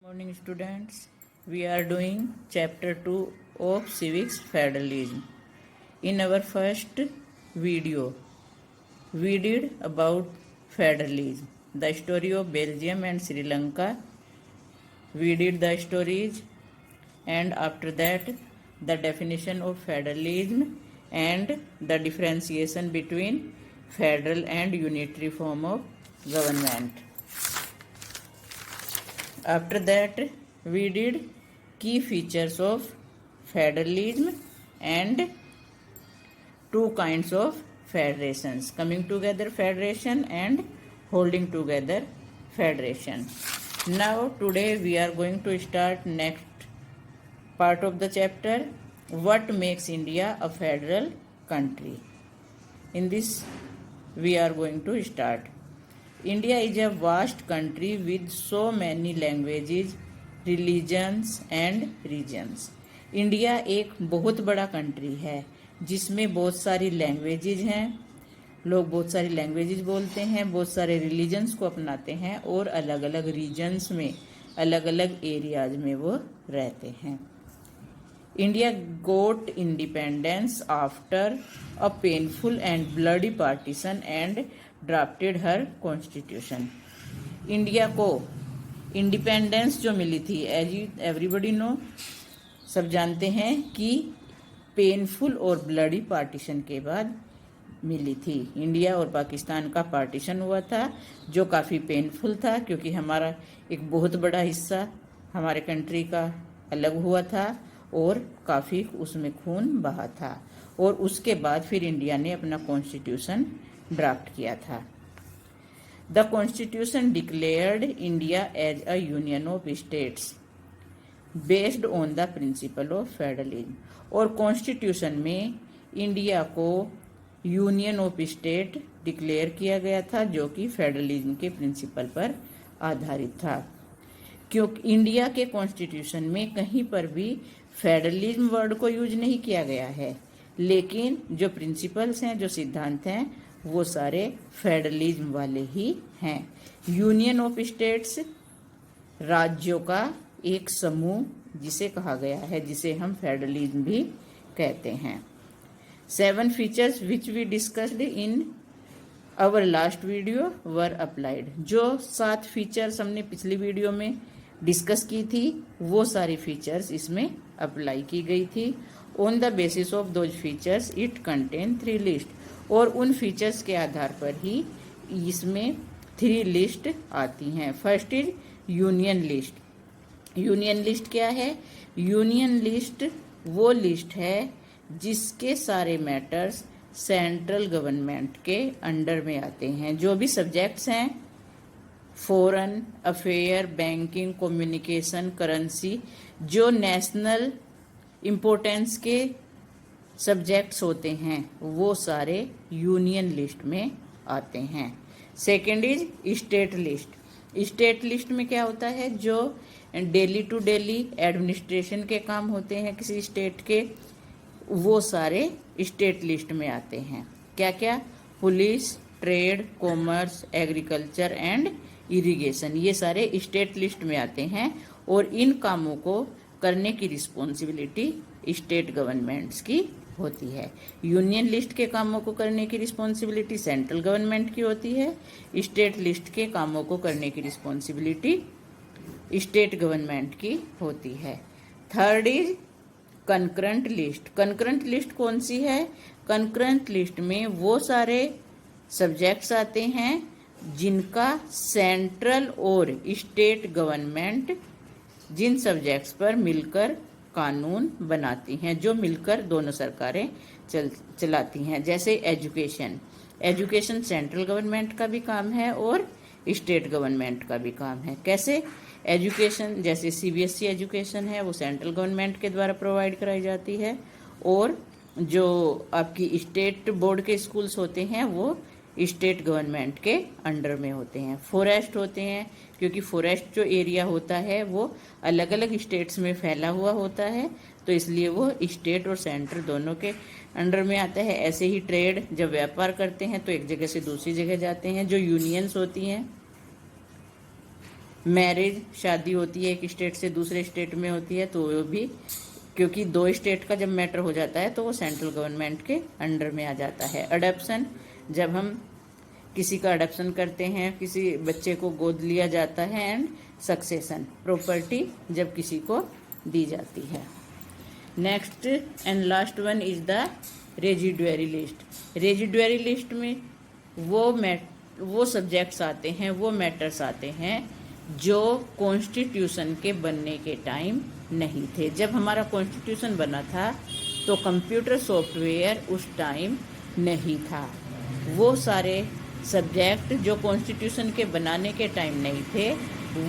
Morning students, we are doing chapter 2 of civics federalism. In our first video, we did about federalism, the story of Belgium and Sri Lanka. We did the stories, and after that the definition of federalism and the differentiation between federal and unitary form of government. After that, we did key features of federalism and two kinds of federations, coming together federation and holding together federation. Now today we are going to start next part of the chapter, what makes India a federal country. In this we are going to start. India is a vast country with so many languages, religions and regions. India एक बहुत बड़ा country है जिसमें बहुत सारी languages हैं, लोग बहुत सारी लैंग्वेजेज बोलते हैं, बहुत सारे रिलीजन्स को अपनाते हैं और अलग अलग रीजन्स में, अलग अलग एरियाज में वो रहते हैं. India got independence after a painful and bloody partition and drafted her constitution. India को इंडिपेंडेंस जो मिली थी, एज एवरीबडी नो, सब जानते हैं कि पेनफुल और ब्लडी पार्टीशन के बाद मिली थी. इंडिया और पाकिस्तान का पार्टीशन हुआ था जो काफ़ी पेनफुल था क्योंकि हमारा एक बहुत बड़ा हिस्सा हमारे कंट्री का अलग हुआ था और काफ़ी उसमें खून बहा था. और उसके बाद फिर इंडिया ने अपना कॉन्स्टिट्यूशन ड्राफ्ट किया था. The constitution declared India as a union of states based on the principle of federalism. और कॉन्स्टिट्यूशन में इंडिया को यूनियन ऑफ स्टेट डिक्लेयर किया गया था जो कि फेडरलिज्म के प्रिंसिपल पर आधारित था. क्योंकि इंडिया के कॉन्स्टिट्यूशन में कहीं पर भी फेडरलिज्म वर्ड को यूज नहीं किया गया है, लेकिन जो प्रिंसिपल्स हैं, जो सिद्धांत हैं, वो सारे फेडरलिज्म वाले ही हैं. यूनियन ऑफ स्टेट्स राज्यों का एक समूह जिसे कहा गया है, जिसे हम फेडरलिज्म भी कहते हैं. 7 features which we discussed in our last video were applied. जो 7 फीचर्स हमने पिछली वीडियो में डिस्कस की थी वो सारी फीचर्स इसमें अप्लाई की गई थी. On the basis of those features it contain 3 list. और उन फीचर्स के आधार पर ही इसमें 3 लिस्ट आती हैं. First is union list. Union list क्या है? यूनियन लिस्ट वो लिस्ट है जिसके सारे मैटर्स सेंट्रल गवर्नमेंट के अंडर में आते हैं. जो भी सब्जेक्ट्स हैं, foreign affair, banking, communication, currency, जो नेशनल इम्पोर्टेंस के सब्जेक्ट्स होते हैं वो सारे यूनियन लिस्ट में आते हैं. Second is state list. State list में क्या होता है? जो डेली टू डेली एडमिनिस्ट्रेशन के काम होते हैं किसी स्टेट के, वो सारे स्टेट लिस्ट में आते हैं. क्या क्या? Police, trade, commerce, agriculture and irrigation, ये सारे स्टेट लिस्ट में आते हैं. और इन कामों को करने की रिस्पॉन्सिबिलिटी स्टेट गवर्नमेंट्स की होती है. यूनियन लिस्ट के कामों को करने की रिस्पॉन्सिबिलिटी सेंट्रल गवर्नमेंट की होती है. स्टेट लिस्ट के कामों को करने की रिस्पॉन्सिबिलिटी स्टेट गवर्नमेंट की होती है. Third is concurrent list. Concurrent list कौन सी है? कंकरेंट लिस्ट में वो सारे सब्जेक्ट्स आते हैं जिनका सेंट्रल और स्टेट गवर्नमेंट जिन सब्जेक्ट्स पर मिलकर कानून बनाती हैं, जो मिलकर दोनों सरकारें चलाती हैं. जैसे एजुकेशन. एजुकेशन सेंट्रल गवर्नमेंट का भी काम है और स्टेट गवर्नमेंट का भी काम है. कैसे? एजुकेशन जैसे सीबीएसई एजुकेशन है वो सेंट्रल गवर्नमेंट के द्वारा प्रोवाइड कराई जाती है, और जो आपकी स्टेट बोर्ड के स्कूल्स होते हैं वो स्टेट गवर्नमेंट के अंडर में होते हैं. फॉरेस्ट होते हैं क्योंकि फॉरेस्ट जो एरिया होता है वो अलग अलग स्टेट्स में फैला हुआ होता है, तो इसलिए वो स्टेट और सेंटर दोनों के अंडर में आता है. ऐसे ही ट्रेड, जब व्यापार करते हैं तो एक जगह से दूसरी जगह जाते हैं. जो यूनियंस होती हैं मैरिज, शादी होती है एक स्टेट से दूसरे स्टेट में होती है, तो वो भी, क्योंकि 2 स्टेट का जब मैटर हो जाता है तो वो सेंट्रल गवर्नमेंट के अंडर में आ जाता है। अडॉप्शन, जब हम किसी का अडॉप्शन करते हैं, किसी बच्चे को गोद लिया जाता है। एंड सक्सेशन, प्रॉपर्टी जब किसी को दी जाती है। Next and last one is the residuary list. Residuary list में वो सब्जेक्ट्स आते हैं, वो मैटर्स आते हैं जो कॉन्स्टिट्यूशन के बनने के टाइम नहीं थे। जब हमारा कॉन्स्टिट्यूशन बना था तो कंप्यूटर सॉफ्टवेयर उस टाइम नहीं था। वो सारे सब्जेक्ट जो कॉन्स्टिट्यूशन के बनाने के टाइम नहीं थे,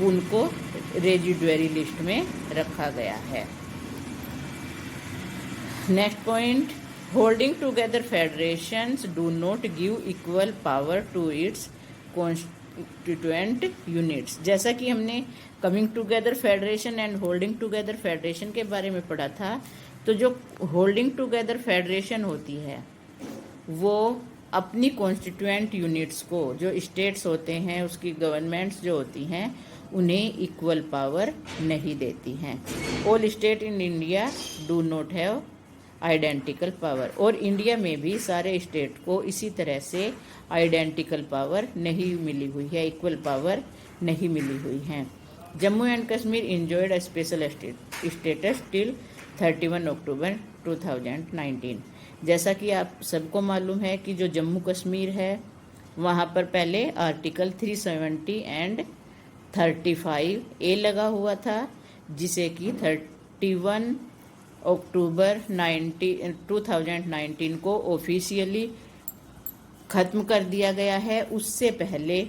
उनको रेजिडुअरी लिस्ट में रखा गया है। Next point, holding together federations do not give equal power to its constituent units. जैसा कि हमने coming together federation and holding together federation के बारे में पढ़ा था, तो जो होल्डिंग टुगेदर फेडरेशन होती है वो अपनी कॉन्स्टिट्यूएंट यूनिट्स को, जो स्टेट्स होते हैं उसकी गवर्नमेंट्स जो होती हैं, उन्हें इक्वल पावर नहीं देती हैं। All state in India do not have identical power. और इंडिया में भी सारे स्टेट को इसी तरह से आइडेंटिकल पावर नहीं मिली हुई है, इक्वल पावर नहीं मिली हुई है। Jammu and Kashmir enjoyed a special status till 31 अक्टूबर 2019। जैसा कि आप सबको मालूम है कि जो जम्मू कश्मीर है वहाँ पर पहले आर्टिकल 370 एंड 35A लगा हुआ था, जिसे कि 31 अक्टूबर 2019 को ऑफिशियली ख़त्म कर दिया गया है। उससे पहले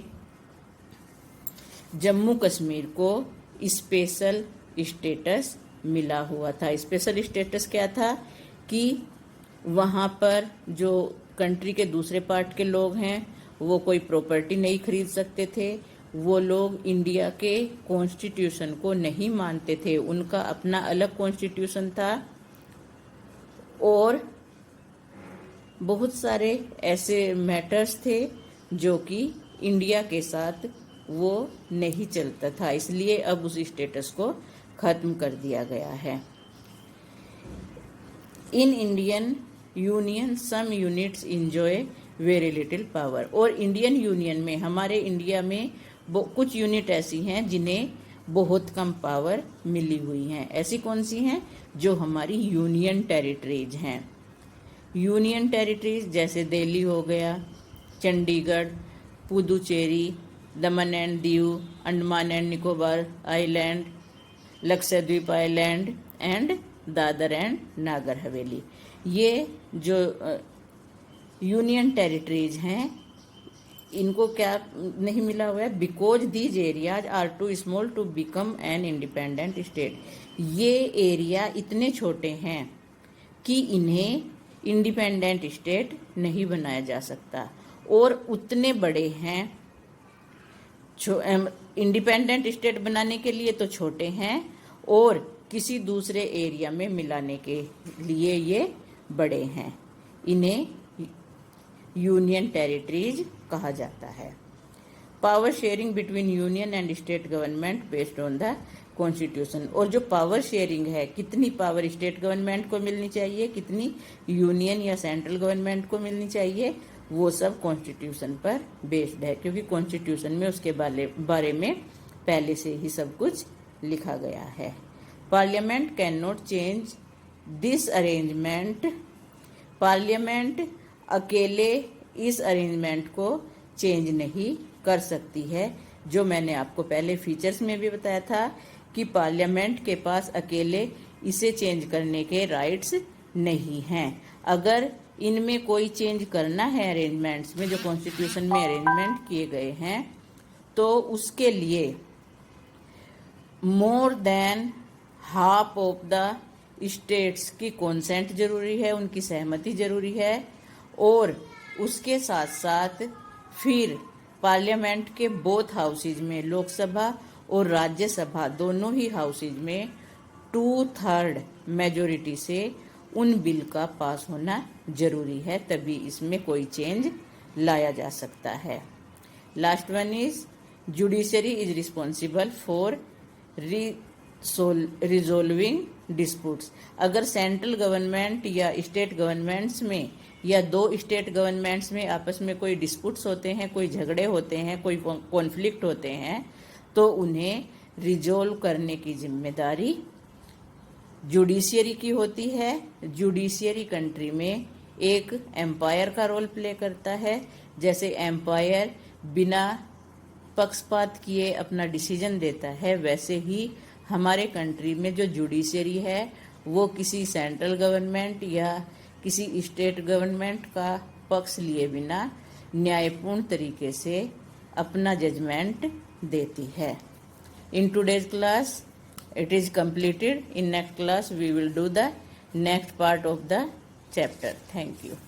जम्मू कश्मीर को स्पेशल स्टेटस मिला हुआ था। स्पेशल स्टेटस क्या था कि वहाँ पर जो कंट्री के दूसरे पार्ट के लोग हैं वो कोई प्रॉपर्टी नहीं खरीद सकते थे, वो लोग इंडिया के कॉन्स्टिट्यूशन को नहीं मानते थे, उनका अपना अलग कॉन्स्टिट्यूशन था। और बहुत सारे ऐसे मैटर्स थे जो कि इंडिया के साथ वो नहीं चलता था, इसलिए अब उस स्टेटस को ख़त्म कर दिया गया है। In Indian union some units enjoy very little power. और इंडियन यूनियन में, हमारे इंडिया में कुछ यूनिट ऐसी हैं जिन्हें बहुत कम पावर मिली हुई हैं। ऐसी कौन सी हैं? जो हमारी यूनियन टेरिटरीज हैं। यूनियन टेरिटरीज जैसे दिल्ली हो गया, चंडीगढ़, पुदुचेरी, दमन and Diu, Andaman and Nicobar island, Lakshadweep island and Dadar and Nagar Haveli. ये जो यूनियन टेरिटरीज हैं इनको क्या नहीं मिला हुआ है? Because these areas are too small to become an independent state. ये एरिया इतने छोटे हैं कि इन्हें इंडिपेंडेंट स्टेट नहीं बनाया जा सकता, और उतने बड़े हैं इंडिपेंडेंट स्टेट बनाने के लिए तो छोटे हैं, और किसी दूसरे एरिया में मिलाने के लिए ये बड़े हैं। इन्हें यूनियन टेरिटरीज कहा जाता है। Power sharing between union and state government based on the constitution. और जो पावर शेयरिंग है, कितनी पावर स्टेट गवर्नमेंट को मिलनी चाहिए, कितनी यूनियन या सेंट्रल गवर्नमेंट को मिलनी चाहिए, वो सब कॉन्स्टिट्यूशन पर बेस्ड है, क्योंकि कॉन्स्टिट्यूशन में उसके बारे में पहले से ही सब कुछ लिखा गया है। Parliament can not change this arrangement. Parliament अकेले इस अरेंजमेंट को चेंज नहीं कर सकती है। जो मैंने आपको पहले फीचर्स में भी बताया था कि पार्लियामेंट के पास अकेले इसे चेंज करने के राइट्स नहीं हैं। अगर इनमें कोई चेंज करना है अरेंजमेंट्स में, जो कॉन्स्टिट्यूशन में अरेंजमेंट किए गए हैं, तो उसके लिए more than half of the states की कॉन्सेंट जरूरी है, उनकी सहमति जरूरी है। और उसके साथ साथ फिर पार्लियामेंट के बोथ हाउसेज में, लोकसभा और राज्यसभा दोनों ही हाउसेज में 2/3 मेजोरिटी से उन बिल का पास होना जरूरी है, तभी इसमें कोई चेंज लाया जा सकता है। Last one is judiciary is responsible for resolving disputes. अगर सेंट्रल गवर्नमेंट या स्टेट गवर्नमेंट्स में या दो स्टेट गवर्नमेंट्स में आपस में कोई डिस्प्यूट्स होते हैं, कोई झगड़े होते हैं, कोई कॉन्फ्लिक्ट होते हैं, तो उन्हें रिजोल्व करने की जिम्मेदारी जुडिशियरी की होती है। जुडिशियरी कंट्री में एक एम्पायर का रोल प्ले करता है। जैसे एम्पायर बिना पक्षपात किए अपना डिसीजन देता है, वैसे ही हमारे कंट्री में जो जुडिशियरी है वो किसी सेंट्रल गवर्नमेंट या किसी स्टेट गवर्नमेंट का पक्ष लिए बिना न्यायपूर्ण तरीके से अपना जजमेंट देती है। In today's class it is completed. In next class we will do the next part of the chapter. Thank you.